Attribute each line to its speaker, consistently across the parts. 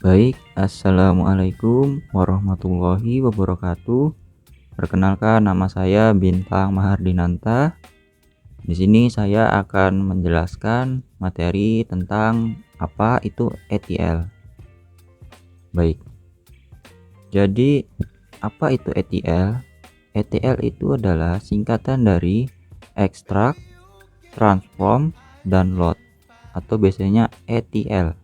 Speaker 1: Baik, assalamualaikum warahmatullahi wabarakatuh. Perkenalkan, nama saya Bintang Mahardinanta. Di sini saya akan menjelaskan materi tentang apa itu ETL. Baik, jadi apa itu ETL? ETL itu adalah singkatan dari extract, transform, dan load, atau biasanya ETL.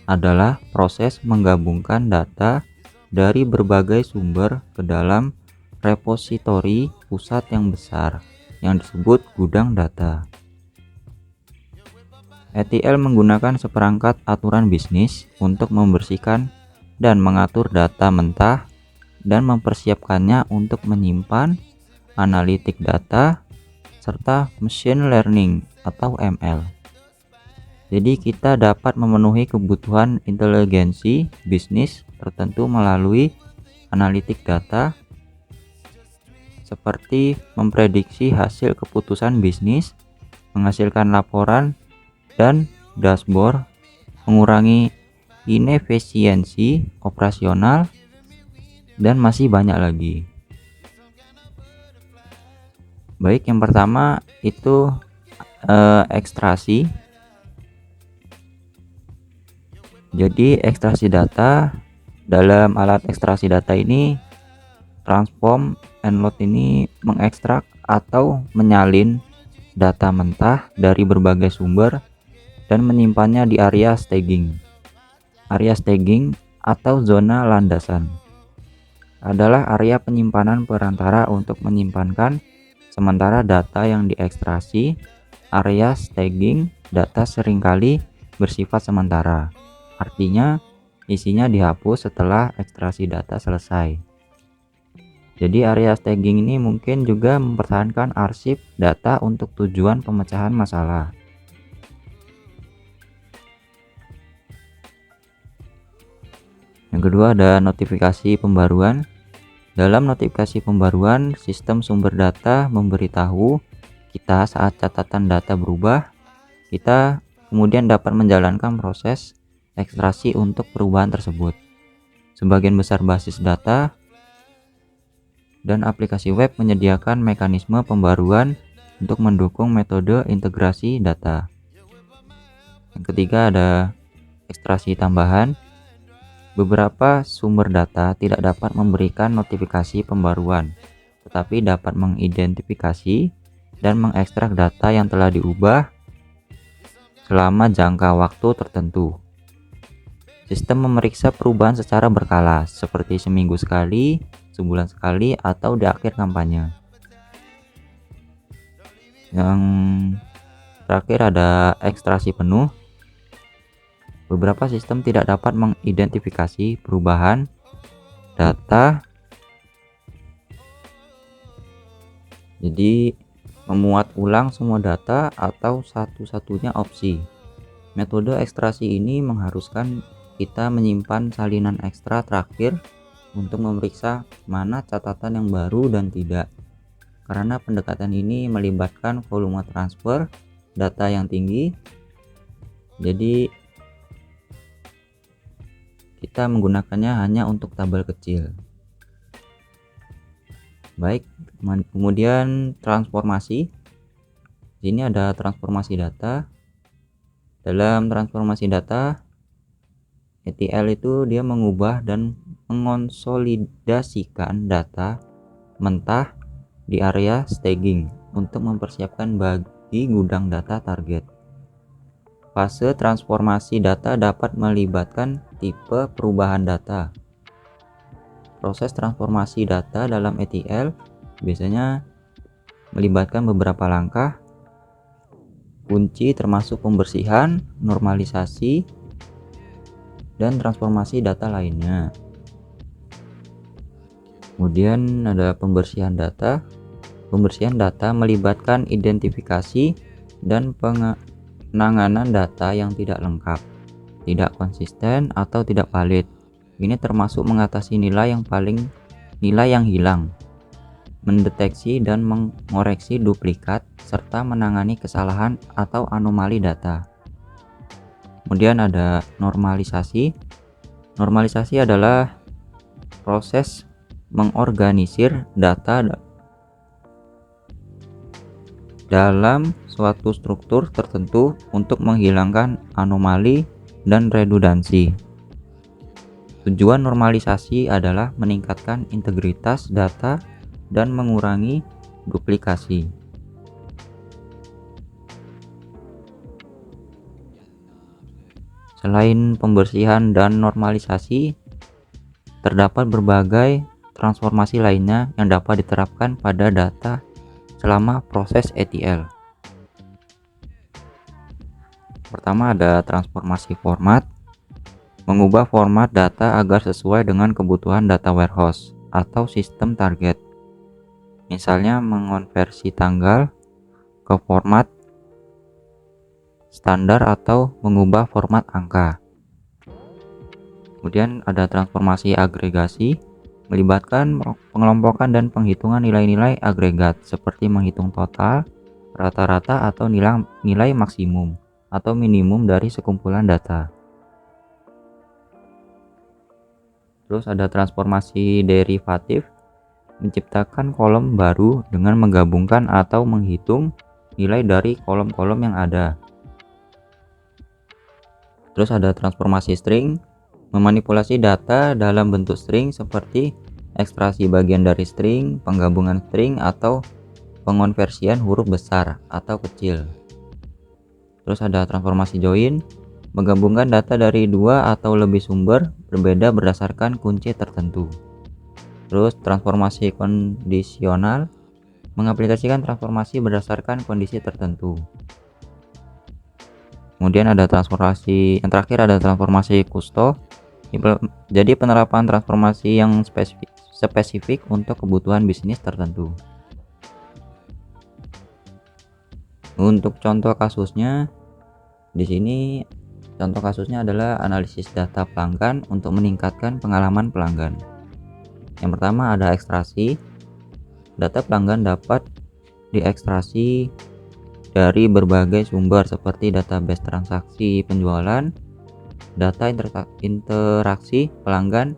Speaker 1: Adalah proses menggabungkan data dari berbagai sumber ke dalam repositori pusat yang besar yang disebut gudang data. ETL menggunakan seperangkat aturan bisnis untuk membersihkan dan mengatur data mentah dan mempersiapkannya untuk menyimpan analitik data serta machine learning atau ML. Jadi kita dapat memenuhi kebutuhan inteligensi bisnis tertentu melalui analitik data seperti memprediksi hasil keputusan bisnis, menghasilkan laporan dan dashboard, mengurangi inefisiensi operasional, dan masih banyak lagi. Baik, yang pertama itu ekstraksi. Jadi ekstraksi data, dalam alat ekstraksi data ini transform and load ini mengekstrak atau menyalin data mentah dari berbagai sumber dan menyimpannya di area staging. Area staging atau zona landasan adalah area penyimpanan perantara untuk menyimpankan sementara data yang diekstraksi. Area staging data seringkali bersifat sementara. Artinya isinya dihapus setelah ekstraksi data selesai. Jadi area staging ini mungkin juga mempertahankan arsip data untuk tujuan pemecahan masalah. Yang kedua ada notifikasi pembaruan. Dalam notifikasi pembaruan, sistem sumber data memberitahu kita saat catatan data berubah. Kita kemudian dapat menjalankan proses ekstraksi untuk perubahan tersebut. Sebagian besar basis data dan aplikasi web menyediakan mekanisme pembaruan untuk mendukung metode integrasi data. Yang ketiga ada ekstraksi tambahan. Beberapa sumber data tidak dapat memberikan notifikasi pembaruan, tetapi dapat mengidentifikasi dan mengekstrak data yang telah diubah selama jangka waktu tertentu. Sistem memeriksa perubahan secara berkala, seperti seminggu sekali, sebulan sekali, atau di akhir kampanye. Yang terakhir ada ekstraksi penuh. Beberapa sistem tidak dapat mengidentifikasi perubahan data, jadi memuat ulang semua data atau satu-satunya opsi. Metode ekstraksi ini mengharuskan kita menyimpan salinan ekstra terakhir untuk memeriksa mana catatan yang baru dan tidak. Karena pendekatan ini melibatkan volume transfer data yang tinggi, jadi kita menggunakannya hanya untuk tabel kecil. Baik, kemudian transformasi. Di sini ada transformasi data. Dalam transformasi data, ETL itu dia mengubah dan mengonsolidasikan data mentah di area staging untuk mempersiapkan bagi gudang data target. Fase transformasi data dapat melibatkan tipe perubahan data. Proses transformasi data dalam ETL biasanya melibatkan beberapa langkah kunci, termasuk pembersihan, normalisasi, dan transformasi data lainnya. Kemudian ada pembersihan data. Pembersihan data melibatkan identifikasi dan penanganan data yang tidak lengkap, tidak konsisten, atau tidak valid. Ini termasuk mengatasi nilai yang hilang, mendeteksi dan mengoreksi duplikat, serta menangani kesalahan atau anomali data. Kemudian ada normalisasi. Normalisasi adalah proses mengorganisir data dalam suatu struktur tertentu untuk menghilangkan anomali dan redundansi. Tujuan normalisasi adalah meningkatkan integritas data dan mengurangi duplikasi. Selain pembersihan dan normalisasi, terdapat berbagai transformasi lainnya yang dapat diterapkan pada data selama proses ETL. Pertama ada transformasi format, mengubah format data agar sesuai dengan kebutuhan data warehouse atau sistem target. Misalnya mengonversi tanggal ke format standar atau mengubah format angka. Kemudian ada transformasi agregasi, melibatkan pengelompokan dan penghitungan nilai-nilai agregat seperti menghitung total, rata-rata atau nilai maksimum atau minimum dari sekumpulan data. Terus ada transformasi derivatif, menciptakan kolom baru dengan menggabungkan atau menghitung nilai dari kolom-kolom yang ada. Terus ada transformasi string, memanipulasi data dalam bentuk string seperti ekstraksi bagian dari string, penggabungan string, atau pengonversian huruf besar atau kecil. Terus ada transformasi join, menggabungkan data dari dua atau lebih sumber berbeda berdasarkan kunci tertentu. Terus transformasi kondisional, mengaplikasikan transformasi berdasarkan kondisi tertentu. Kemudian ada transformasi yang terakhir, ada transformasi kusto. Jadi penerapan transformasi yang spesifik untuk kebutuhan bisnis tertentu. Untuk contoh kasusnya, di sini contoh kasusnya adalah analisis data pelanggan untuk meningkatkan pengalaman pelanggan. Yang pertama ada ekstraksi. Data pelanggan dapat diekstrasi dari berbagai sumber seperti database transaksi penjualan, data interaksi pelanggan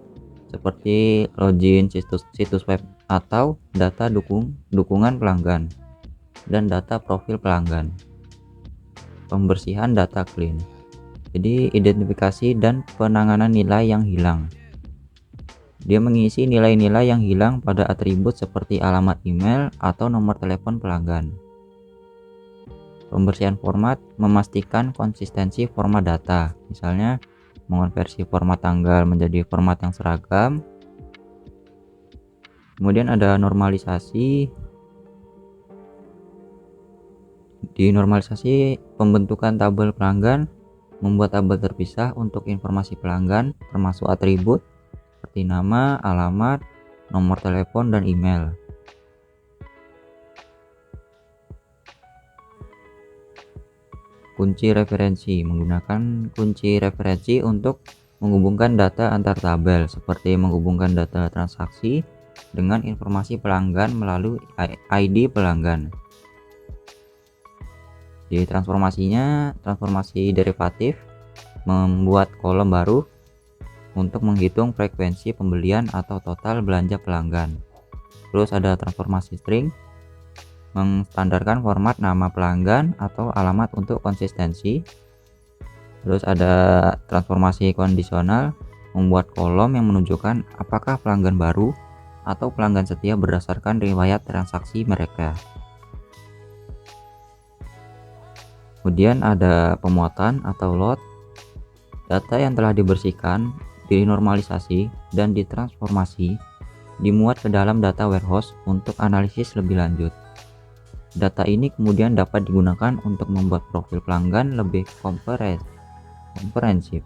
Speaker 1: seperti login situs web atau data dukungan pelanggan, dan data profil pelanggan. Pembersihan data clean, jadi identifikasi dan penanganan nilai yang hilang. Dia mengisi nilai-nilai yang hilang pada atribut seperti alamat email atau nomor telepon pelanggan. Pembersihan format, memastikan konsistensi format data, misalnya mengonversi format tanggal menjadi format yang seragam. Kemudian ada normalisasi. Di normalisasi, pembentukan tabel pelanggan, membuat tabel terpisah untuk informasi pelanggan termasuk atribut seperti nama, alamat, nomor telepon, dan email. Kunci referensi, menggunakan kunci referensi untuk menghubungkan data antar tabel seperti menghubungkan data transaksi dengan informasi pelanggan melalui ID pelanggan. Di transformasinya, transformasi derivatif, membuat kolom baru untuk menghitung frekuensi pembelian atau total belanja pelanggan. Terus ada transformasi string, mengstandarkan format nama pelanggan atau alamat untuk konsistensi. Terus ada transformasi kondisional, membuat kolom yang menunjukkan apakah pelanggan baru atau pelanggan setia berdasarkan riwayat transaksi mereka. Kemudian ada pemuatan atau load, data yang telah dibersihkan, dinormalisasi, dan ditransformasi dimuat ke dalam data warehouse untuk analisis lebih lanjut. Data ini kemudian dapat digunakan untuk membuat profil pelanggan lebih komprehensif.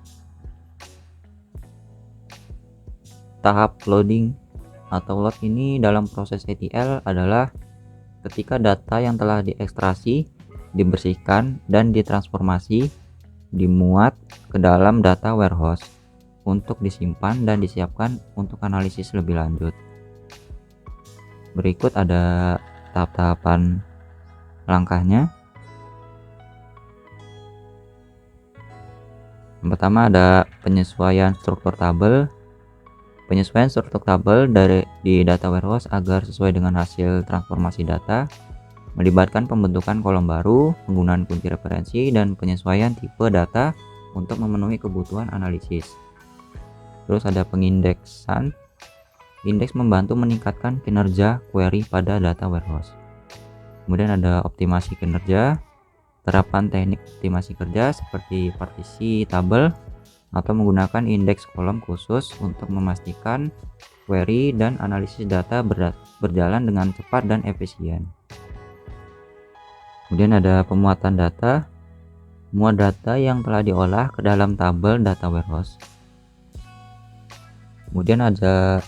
Speaker 1: Tahap loading atau load ini dalam proses ETL adalah ketika data yang telah diekstrasi, dibersihkan, dan ditransformasi dimuat ke dalam data warehouse untuk disimpan dan disiapkan untuk analisis lebih lanjut. Berikut ada tahap-tahapan langkahnya. Yang pertama ada penyesuaian struktur tabel. Penyesuaian struktur tabel di data warehouse agar sesuai dengan hasil transformasi data, melibatkan pembentukan kolom baru, penggunaan kunci referensi, dan penyesuaian tipe data untuk memenuhi kebutuhan analisis. Terus ada pengindeksan. Indeks membantu meningkatkan kinerja query pada data warehouse. Kemudian ada optimasi kinerja. Terapan teknik optimasi kerja seperti partisi tabel atau menggunakan indeks kolom khusus untuk memastikan query dan analisis data berjalan dengan cepat dan efisien. Kemudian ada pemuatan data. Muat data yang telah diolah ke dalam tabel data warehouse. Kemudian ada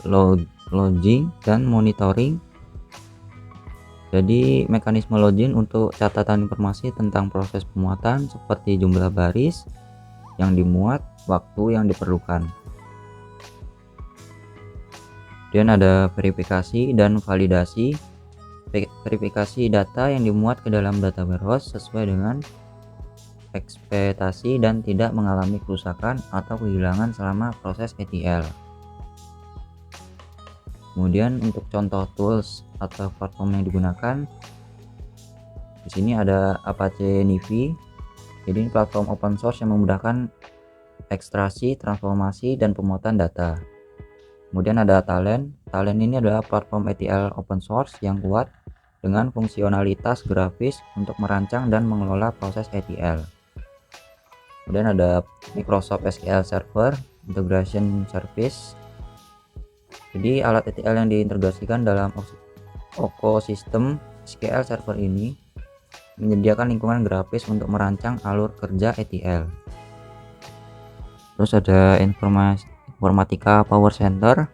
Speaker 1: logging dan monitoring. Jadi mekanisme logging untuk catatan informasi tentang proses pemuatan seperti jumlah baris yang dimuat, waktu yang diperlukan. Kemudian ada verifikasi dan validasi. Verifikasi data yang dimuat ke dalam data warehouse sesuai dengan ekspektasi dan tidak mengalami kerusakan atau kehilangan selama proses ETL. Kemudian untuk contoh tools atau platform yang digunakan, di sini ada Apache Nivi. Jadi ini platform open source yang memudahkan ekstraksi, transformasi, dan pemuatan data. Kemudian ada Talend. Talend ini adalah platform ETL open source yang kuat dengan fungsionalitas grafis untuk merancang dan mengelola proses ETL. Kemudian ada Microsoft SQL Server Integration Service. Jadi alat ETL yang diintegrasikan dalam ekosistem SQL Server ini menyediakan lingkungan grafis untuk merancang alur kerja ETL. Terus ada Informatika Power Center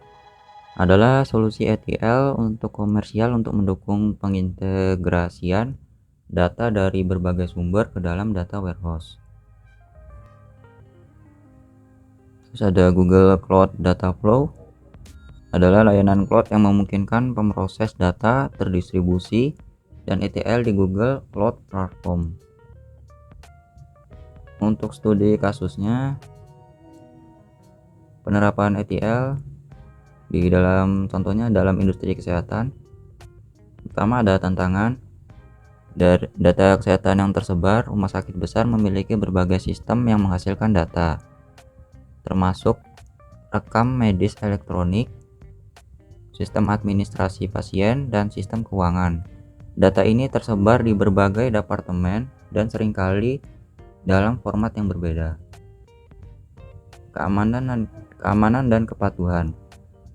Speaker 1: adalah solusi ETL untuk komersial untuk mendukung pengintegrasian data dari berbagai sumber ke dalam data warehouse. Terus ada Google Cloud Data Flow, adalah layanan cloud yang memungkinkan pemroses data terdistribusi dan ETL di Google Cloud Platform. Untuk studi kasusnya, penerapan ETL di dalam contohnya dalam industri kesehatan. Pertama ada tantangan. Dari data kesehatan yang tersebar, rumah sakit besar memiliki berbagai sistem yang menghasilkan data, termasuk rekam medis elektronik, sistem administrasi pasien, dan sistem keuangan. Data ini tersebar di berbagai departemen dan seringkali dalam format yang berbeda. Keamanan dan kepatuhan.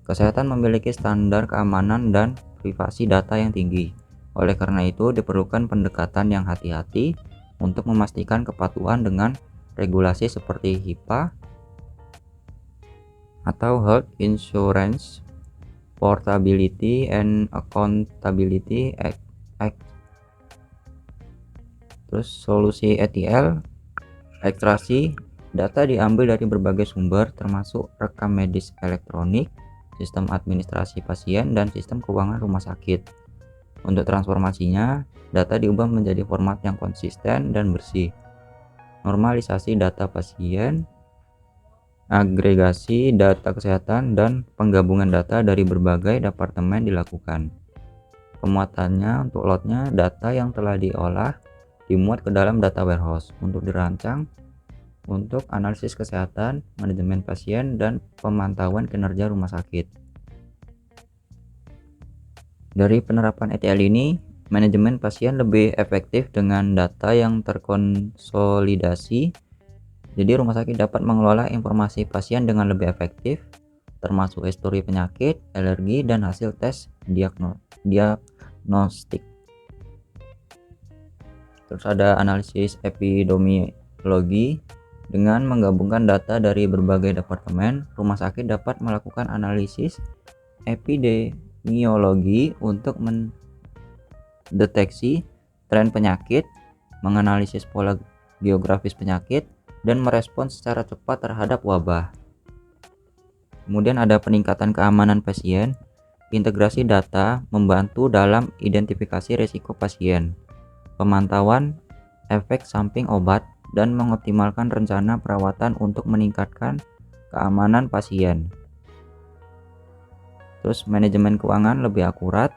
Speaker 1: Kesehatan memiliki standar keamanan dan privasi data yang tinggi. Oleh karena itu, diperlukan pendekatan yang hati-hati untuk memastikan kepatuhan dengan regulasi seperti HIPAA atau Health Insurance Portability and Accountability Act. Terus solusi ETL, ekstraksi data diambil dari berbagai sumber termasuk rekam medis elektronik, sistem administrasi pasien, dan sistem keuangan rumah sakit. Untuk transformasinya, data diubah menjadi format yang konsisten dan bersih. Normalisasi data pasien, agregasi data kesehatan, dan penggabungan data dari berbagai departemen dilakukan. Pemuatannya untuk loadnya, data yang telah diolah dimuat ke dalam data warehouse untuk dirancang untuk analisis kesehatan, manajemen pasien, dan pemantauan kinerja rumah sakit. Dari penerapan ETL ini, manajemen pasien lebih efektif dengan data yang terkonsolidasi. Jadi rumah sakit dapat mengelola informasi pasien dengan lebih efektif, termasuk histori penyakit, alergi, dan hasil tes diagnostik. Terus ada analisis epidemiologi. Dengan menggabungkan data dari berbagai departemen, rumah sakit dapat melakukan analisis epidemiologi untuk mendeteksi tren penyakit, menganalisis pola geografis penyakit, dan merespons secara cepat terhadap wabah. Kemudian ada peningkatan keamanan pasien. Integrasi data membantu dalam identifikasi risiko pasien, pemantauan efek samping obat, dan mengoptimalkan rencana perawatan untuk meningkatkan keamanan pasien. Terus manajemen keuangan lebih akurat.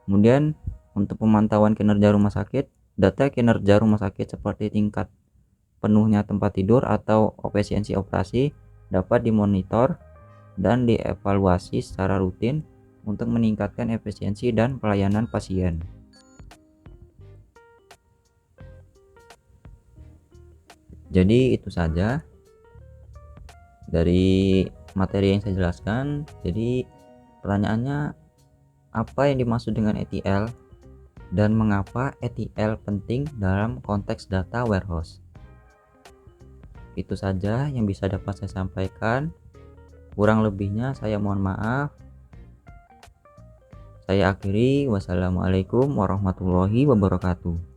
Speaker 1: Kemudian untuk pemantauan kinerja rumah sakit, data kinerja rumah sakit seperti tingkat penuhnya tempat tidur atau efisiensi operasi dapat dimonitor dan dievaluasi secara rutin untuk meningkatkan efisiensi dan pelayanan pasien. Jadi itu saja dari materi yang saya jelaskan. Jadi pertanyaannya, apa yang dimaksud dengan ETL dan mengapa ETL penting dalam konteks data warehouse? Itu saja yang bisa dapat saya sampaikan. Kurang lebihnya saya mohon maaf. Saya akhiri. Wassalamualaikum warahmatullahi wabarakatuh.